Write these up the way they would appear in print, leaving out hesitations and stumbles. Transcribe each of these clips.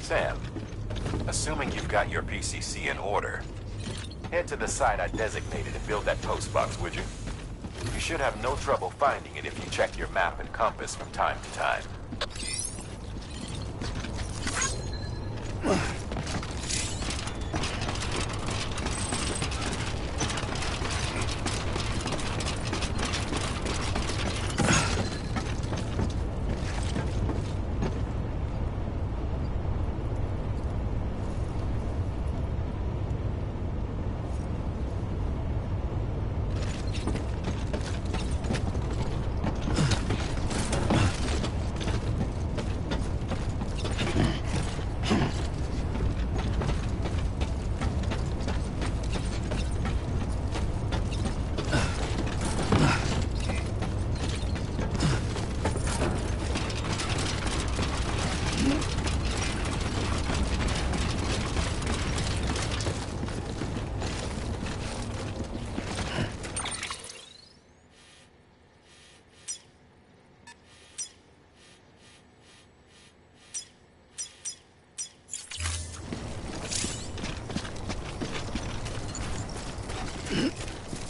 Sam, assuming you've got your PCC in order, head to the site I designated and build that post box, would you? You should have no trouble finding it if you check your map and compass from time to time.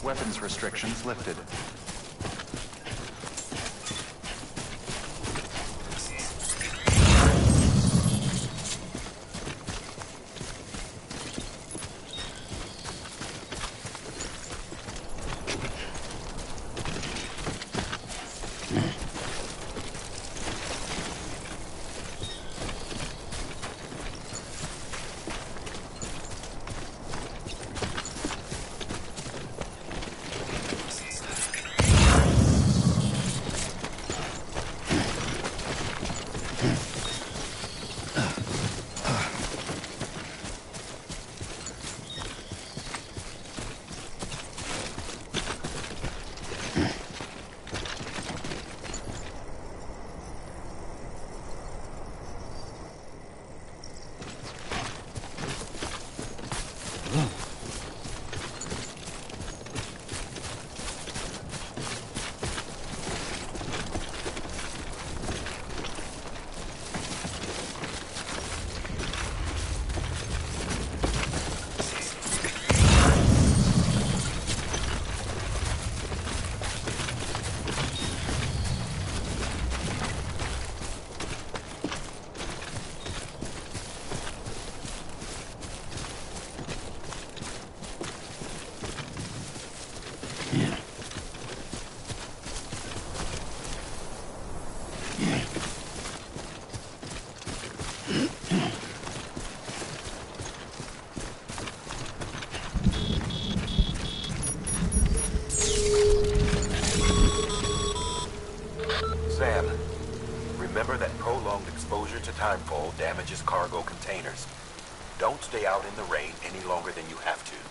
Weapons restrictions lifted. Sam, remember that prolonged exposure to timefall damages cargo containers. Don't stay out in the rain any longer than you have to.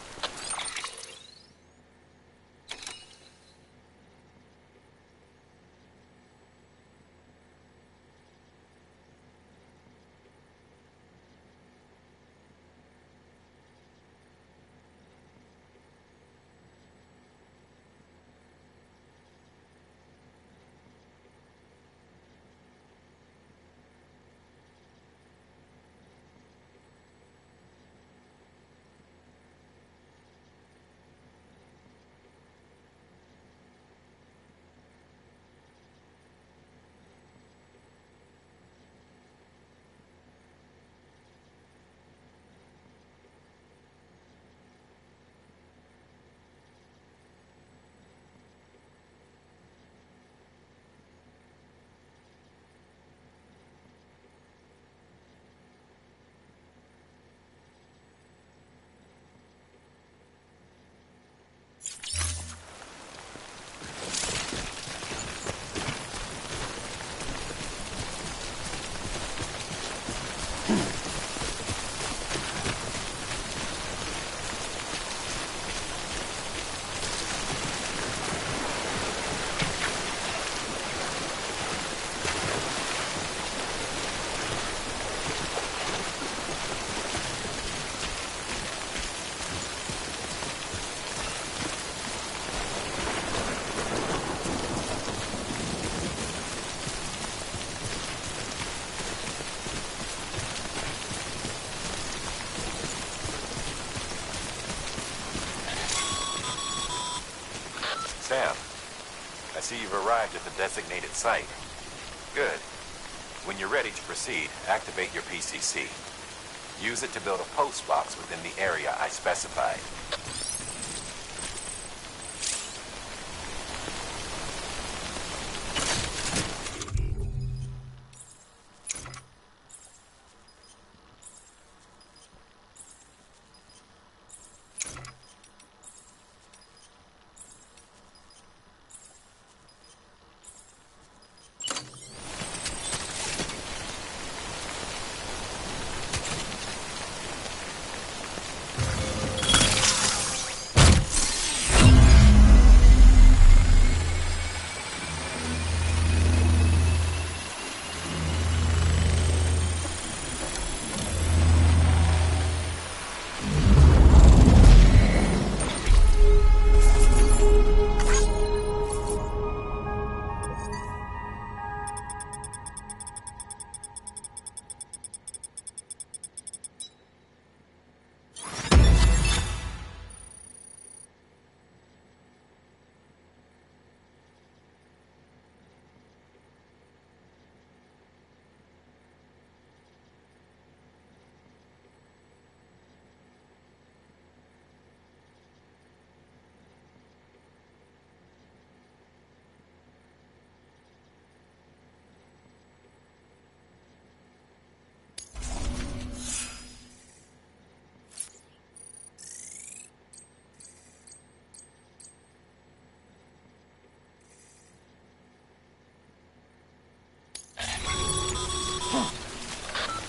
see you've arrived at the designated site. Good. When you're ready to proceed, activate your PCC. Use it to build a post box within the area I specified.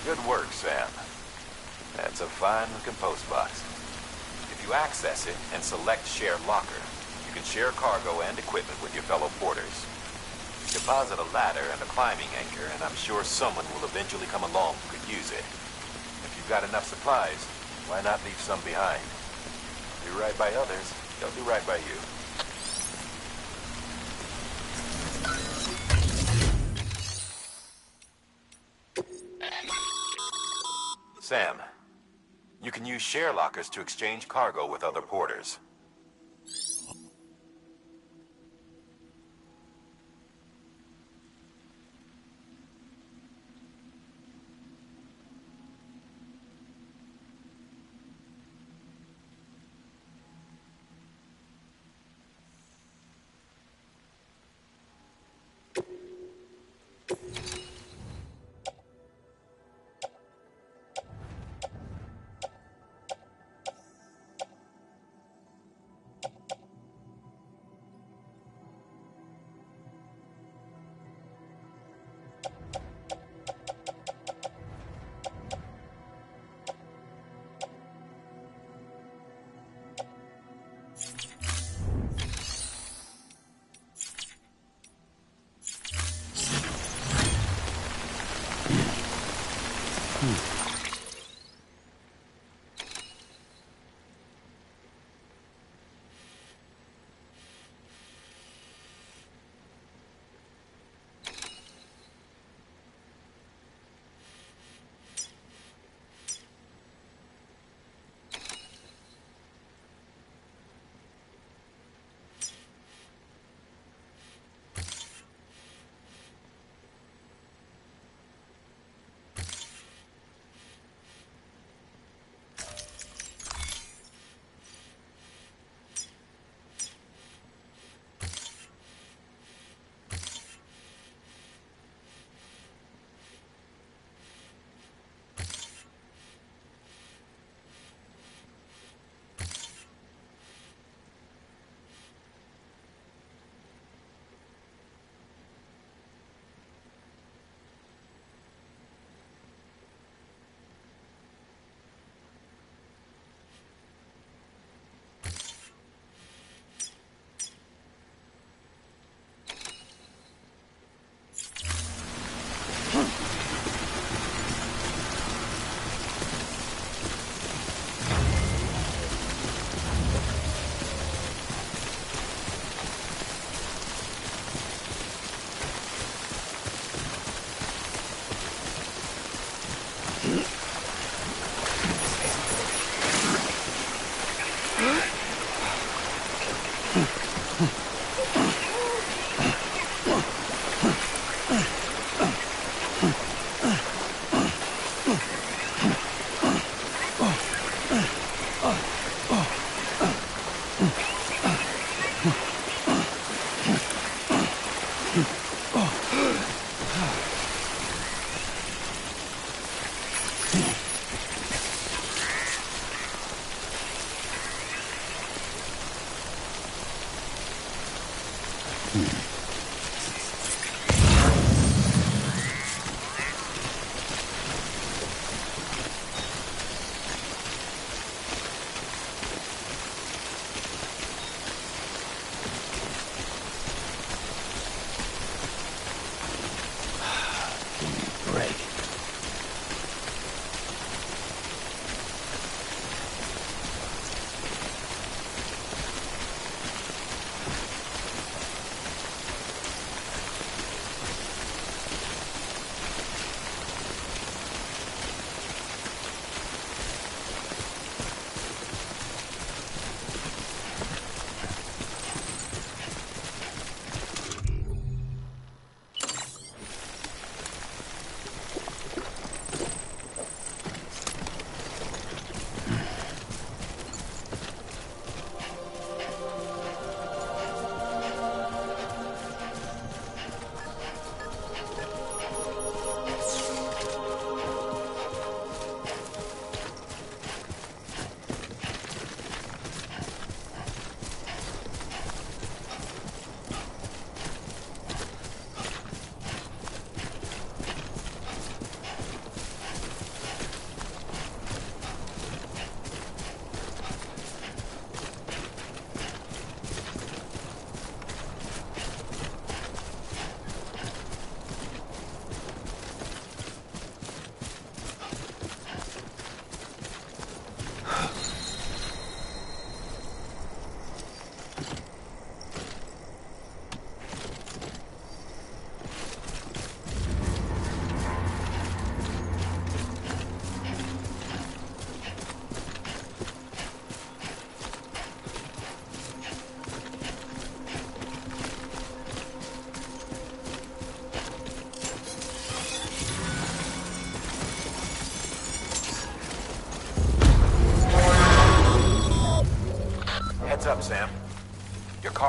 Good work, Sam. That's a fine-looking post box. If you access it and select Share Locker, you can share cargo and equipment with your fellow porters. Deposit a ladder and a climbing anchor, and I'm sure someone will eventually come along who could use it. If you've got enough supplies, why not leave some behind? Do right by others, they'll do right by you. Sam, you can use share lockers to exchange cargo with other porters.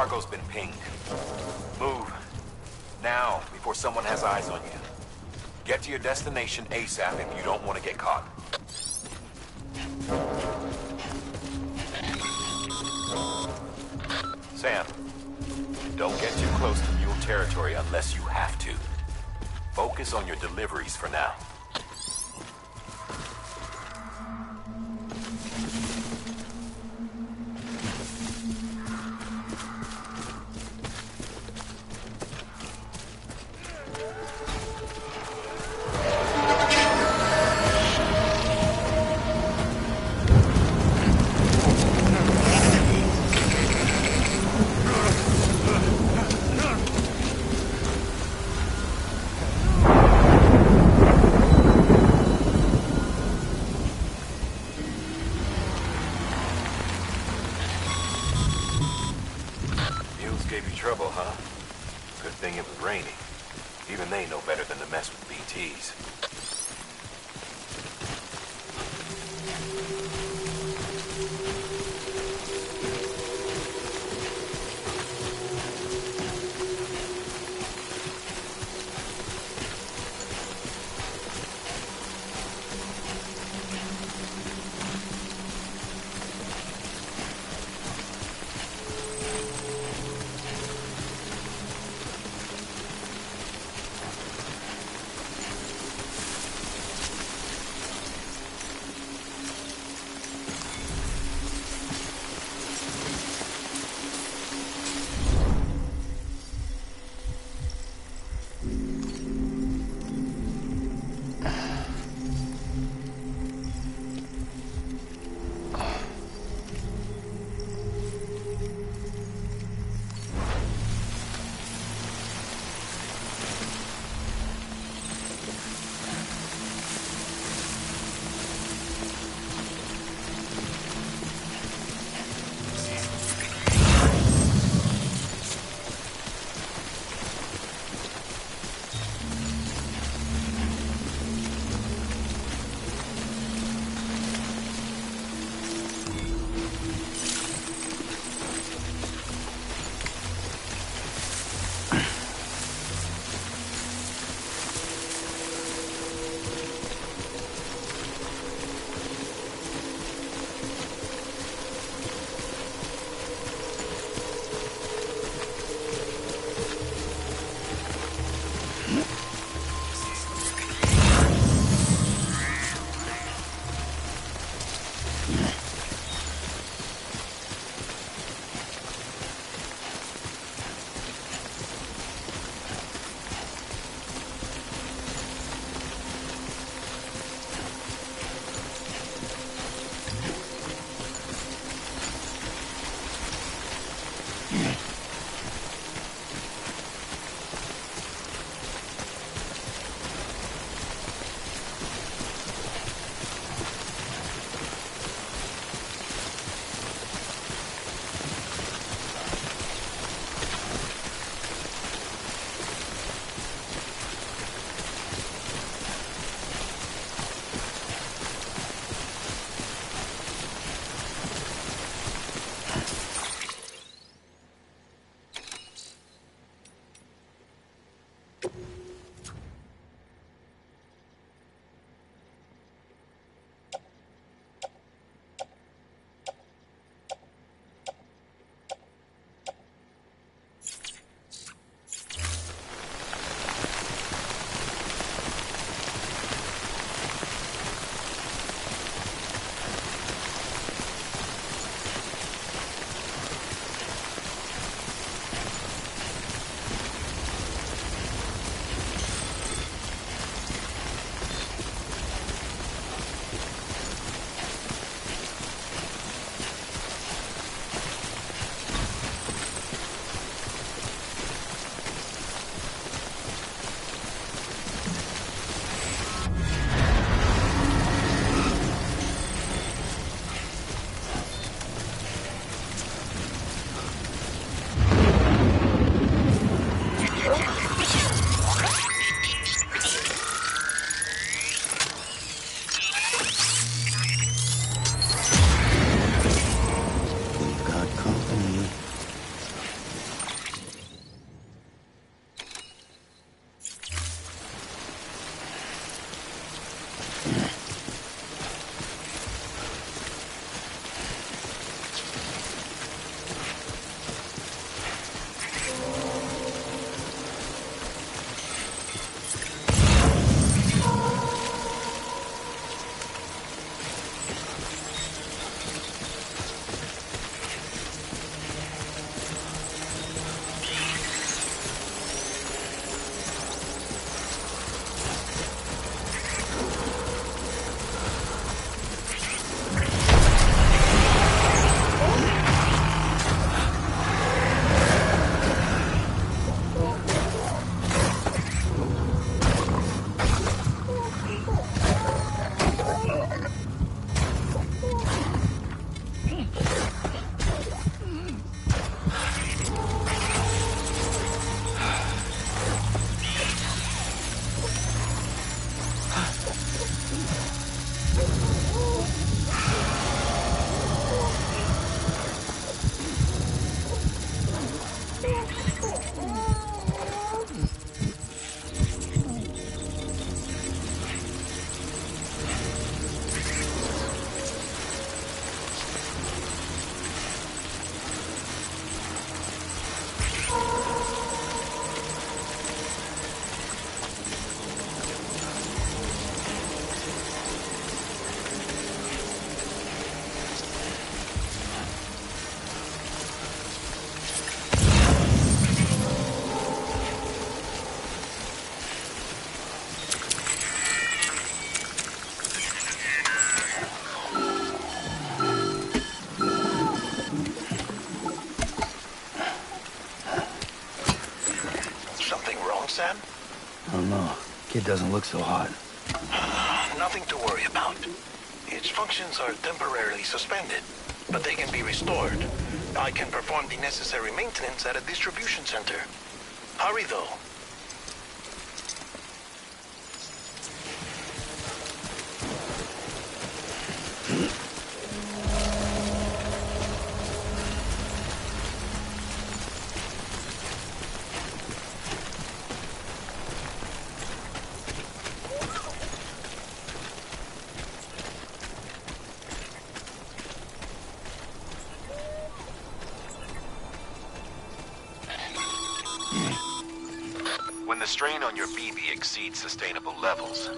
Cargo's been pinged. Move. Now, before someone has eyes on you. Get to your destination ASAP if you don't want to get caught. Sam, don't get too close to mule territory unless you have to. Focus on your deliveries for now. Gave you trouble, huh? Good thing it was raining. Even they know better than to mess with BTs. don't know. Kid doesn't look so hot. Nothing to worry about. Its functions are temporarily suspended, but they can be restored. I can perform the necessary maintenance at a distribution center. Hurry, though. When the strain on your BB exceeds sustainable levels,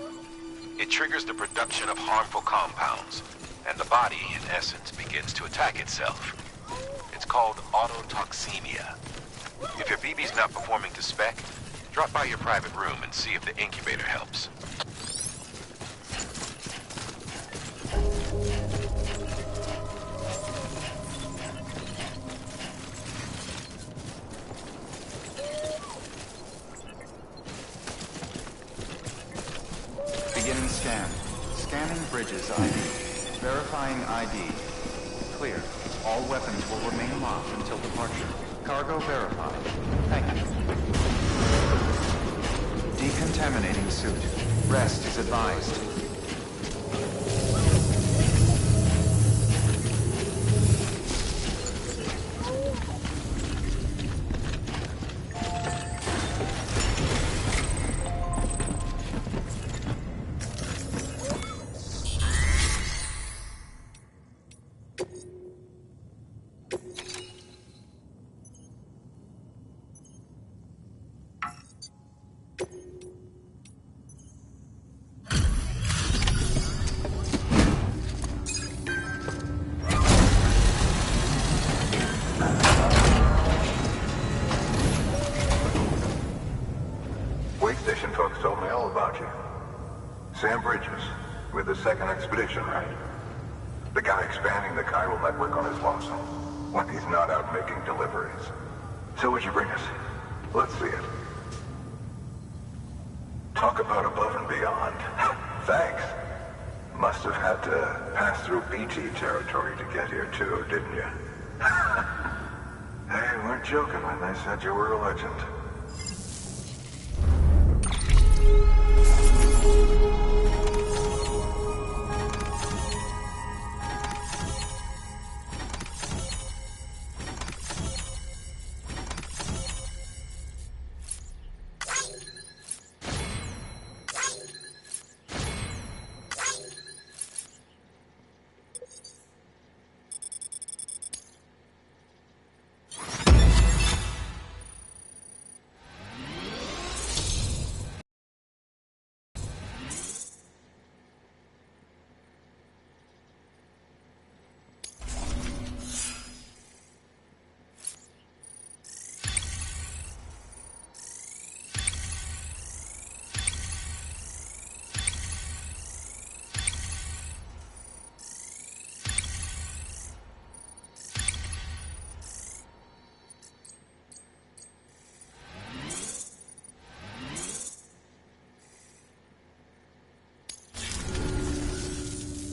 it triggers the production of harmful compounds, and the body, in essence, begins to attack itself. It's called autotoxemia. If your BB's not performing to spec, drop by your private room and see if the incubator helps. Beginning scan. Scanning bridges ID. Verifying ID. Clear. All weapons will remain locked until departure. Cargo verified. Thank you. Decontaminating suit. Rest is advised. Wait station folks told me all about you. Sam Bridges, with the second expedition, right? The guy expanding the chiral network on his lonesome, when he's not out making deliveries. So what'd you bring us? Let's see it. Talk about above and beyond. Thanks. Must have had to pass through BT territory to get here too, didn't you? They weren't joking when they said you were a legend.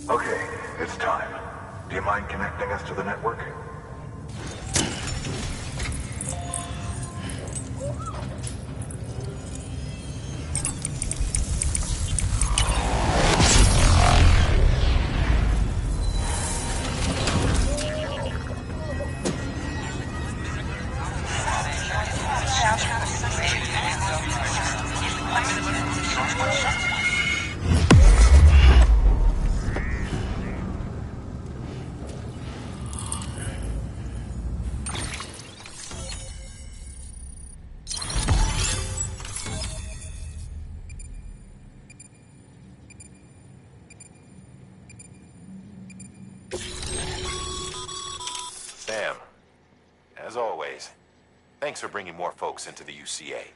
Okay, it's time. Do you mind connecting us to the network? Sam, as always, thanks for bringing more folks into the UCA.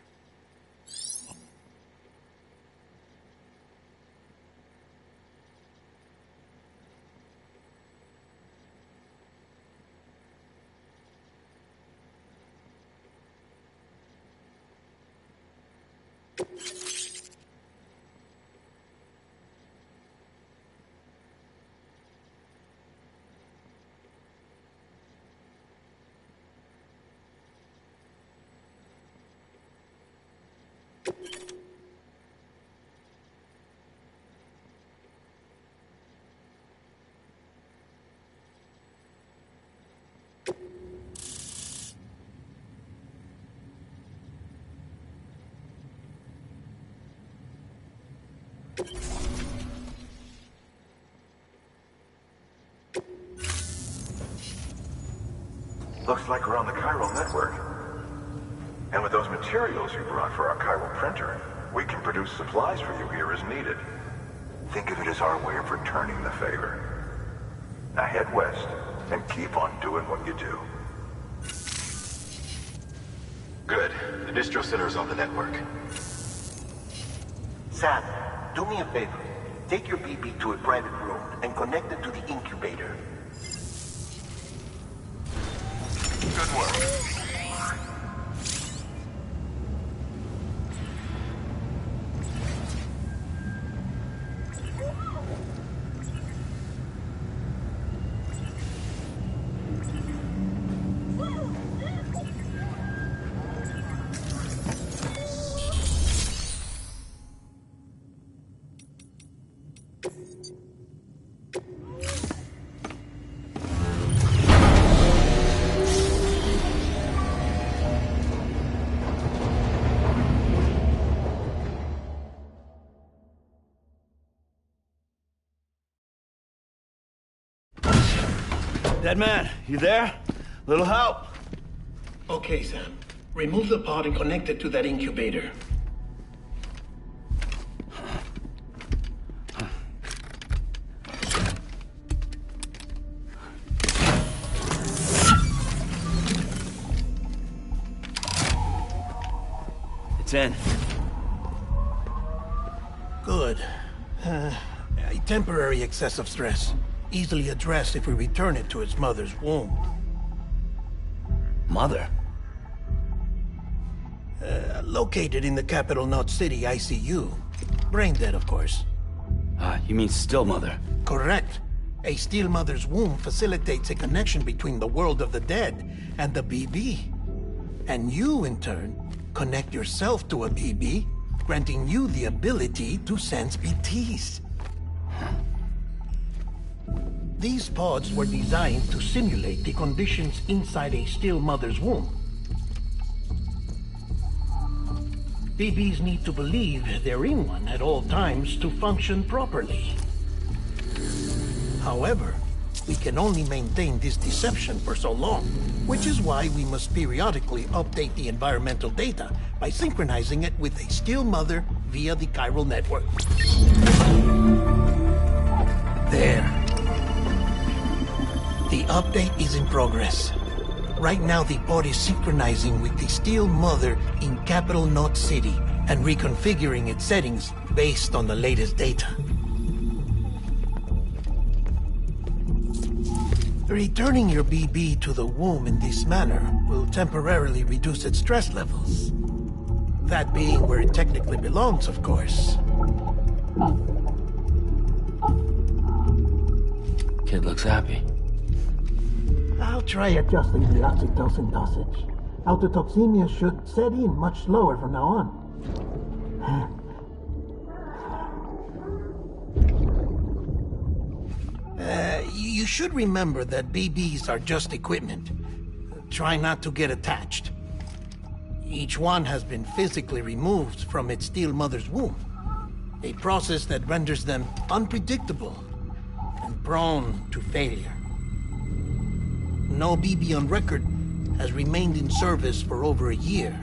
Looks like we're on the chiral network. And with those materials you brought for our chiral printer, we can produce supplies for you here as needed. Think of it as our way of returning the favor. Now head west, and keep on doing what you do. Good. The distro center is on the network. Sam, do me a favor. Take your BB to a private room and connect it to the incubator. Good work. Dead man, you there? Little help? Okay, Sam. Remove the pod and connect it to that incubator. It's in. Good. A temporary excessive stress. Easily addressed if we return it to its mother's womb. Mother? Located in the capital Knot City ICU. Brain dead, of course. You mean still mother? Correct. A still mother's womb facilitates a connection between the world of the dead and the BB. And you, in turn, connect yourself to a BB, granting you the ability to sense BTs. These pods were designed to simulate the conditions inside a still mother's womb. BBs need to believe they're in one at all times to function properly. However, we can only maintain this deception for so long, which is why we must periodically update the environmental data by synchronizing it with a still mother via the chiral network. There. The update is in progress. Right now, the pod is synchronizing with the still mother in capital Knot City and reconfiguring its settings based on the latest data. Returning your BB to the womb in this manner will temporarily reduce its stress levels. That being where it technically belongs, of course. Kid looks happy. I'll try adjusting the oxytocin dosage. Autotoxemia should set in much slower from now on. You should remember that BBs are just equipment. Try not to get attached. Each one has been physically removed from its still mother's womb. A process that renders them unpredictable and prone to failure. No BB on record has remained in service for over a year.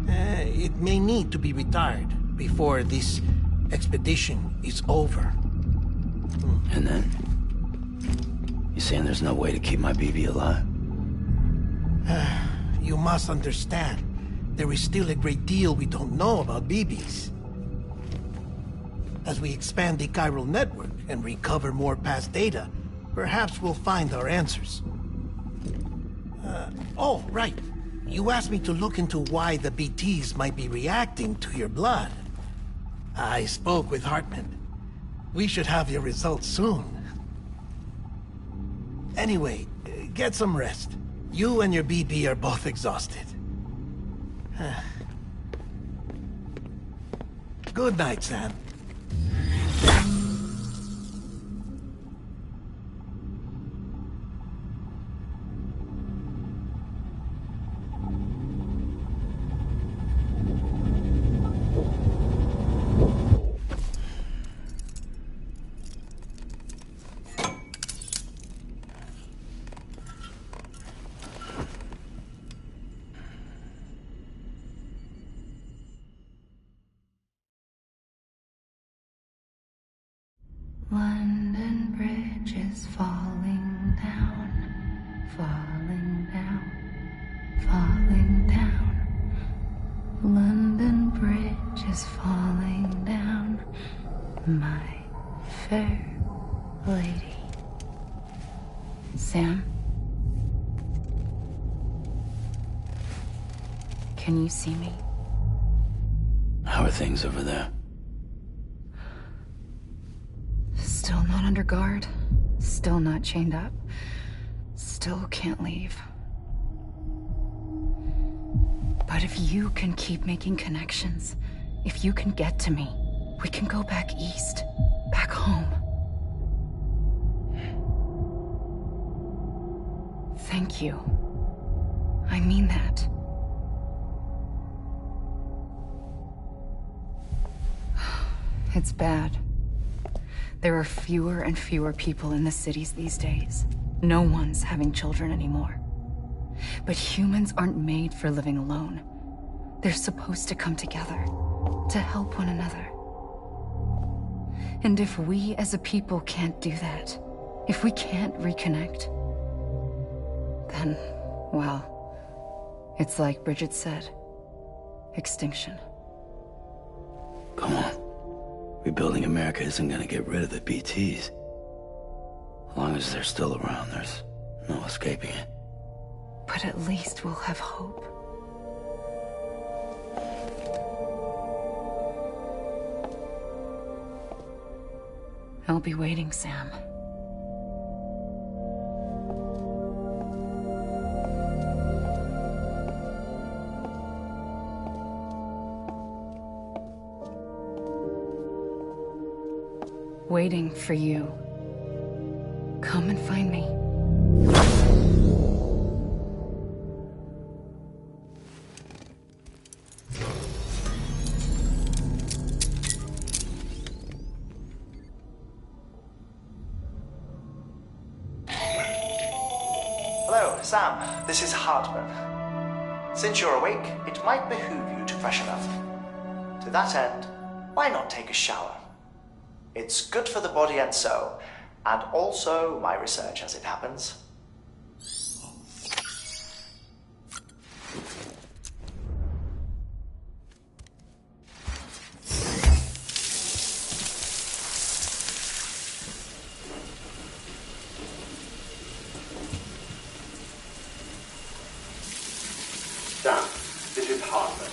It may need to be retired before this expedition is over. And then? You saying there's no way to keep my BB alive? You must understand, there is still a great deal we don't know about BBs. As we expand the chiral network and recover more past data, perhaps we'll find our answers. Oh, right. You asked me to look into why the BTs might be reacting to your blood. I spoke with Hartman. We should have your results soon. Anyway, get some rest. You and your BB are both exhausted. Good night, Sam. London Bridge is falling down, falling down, falling down. London Bridge is falling down, my fair lady. Sam? Can you see me? How are things over there? Still not under guard. Still not chained up. Still can't leave. But if you can keep making connections, if you can get to me, we can go back east. Back home. Thank you. I mean that. It's bad. There are fewer and fewer people in the cities these days. No one's having children anymore. But humans aren't made for living alone. They're supposed to come together, to help one another. And if we as a people can't do that, if we can't reconnect, then, well, it's like Bridget said, extinction. Come on. Rebuilding America isn't gonna get rid of the BTs. As long as they're still around, there's no escaping it. But at least we'll have hope. I'll be waiting, Sam. Waiting for you. Come and find me. Hello, Sam. This is Hartman. Since you're awake, it might behoove you to freshen up. To that end, why not take a shower? It's good for the body and soul, and also my research as it happens. Sam, this is Hartman.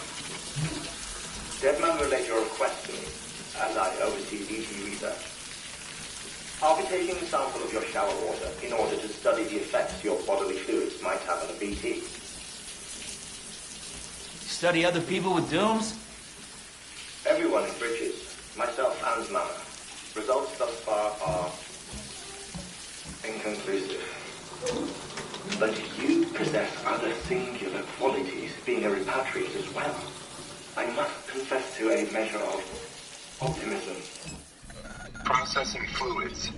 Deadman relayed your request to me, as I oversee DT research. I'll be taking a sample of your shower water in order to study the effects your bodily fluids might have on a BT. Study other people with dooms? Everyone in Bridges, myself and Mama. Results thus far are inconclusive. But you possess other singular qualities, being a repatriate as well. I must confess to a measure of optimism. Processing fluids.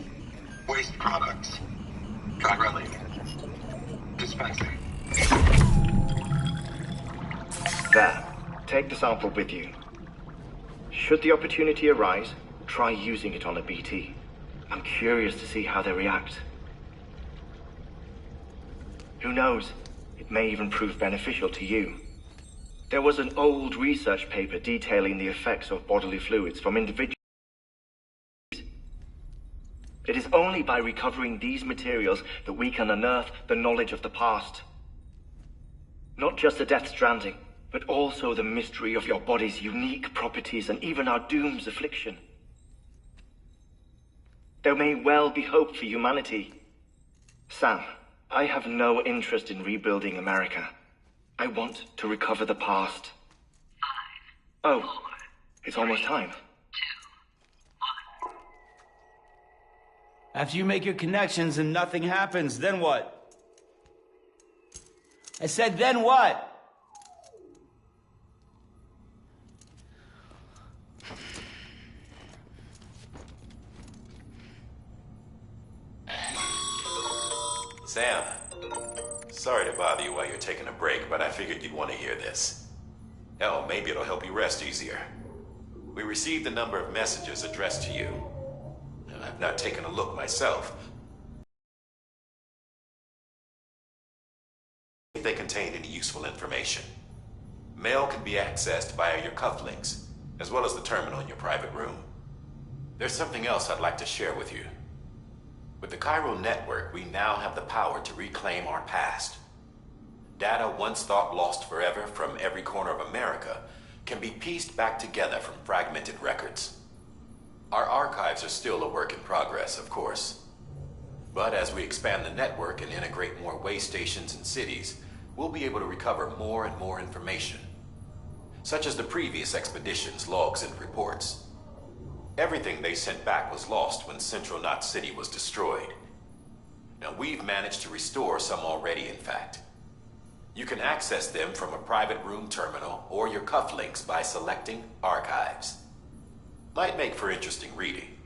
Waste products. Chiralic. Dispensing. There. Take the sample with you. Should the opportunity arise, try using it on a BT. I'm curious to see how they react. Who knows? It may even prove beneficial to you. There was an old research paper detailing the effects of bodily fluids from individuals. It is only by recovering these materials that we can unearth the knowledge of the past. Not just the Death Stranding, but also the mystery of your body's unique properties and even our doom's affliction. There may well be hope for humanity. Sam, I have no interest in rebuilding America. I want to recover the past. 5, 4, Oh, It's almost time. After you make your connections and nothing happens, then what? I said, then what? Sam, sorry to bother you while you're taking a break, but I figured you'd want to hear this. Hell, maybe it'll help you rest easier. We received a number of messages addressed to you. I've not taken a look myself. If they contain any useful information. Mail can be accessed via your cufflinks, as well as the terminal in your private room. There's something else I'd like to share with you. With the Cairo network, we now have the power to reclaim our past. Data once thought lost forever from every corner of America can be pieced back together from fragmented records. Our archives are still a work in progress, of course. But as we expand the network and integrate more way stations and cities, we'll be able to recover more and more information, such as the previous expedition's logs and reports. Everything they sent back was lost when Central Knot City was destroyed. Now, we've managed to restore some already, in fact. You can access them from a private room terminal or your cufflinks by selecting Archives. Might make for interesting reading.